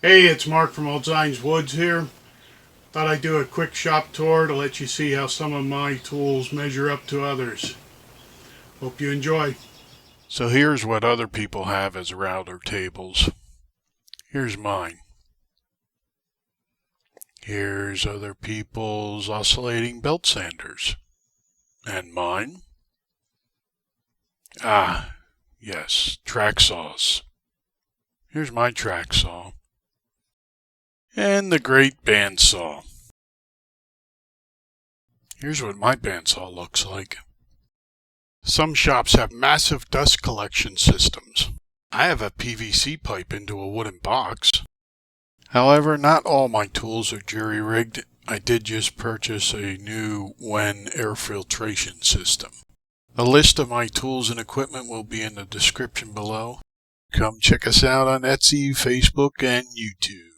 Hey, it's Mark from Old Zines Woods here. Thought I'd do a quick shop tour to let you see how some of my tools measure up to others. Hope you enjoy. So here's what other people have as router tables. Here's mine. Here's other people's oscillating belt sanders. And mine. Ah, yes, track saws. Here's my track saw. And the great bandsaw. Here's what my bandsaw looks like. Some shops have massive dust collection systems. I have a PVC pipe into a wooden box. However, not all my tools are jury-rigged. I did just purchase a new Wen air filtration system. A list of my tools and equipment will be in the description below. Come check us out on Etsy, Facebook, and YouTube.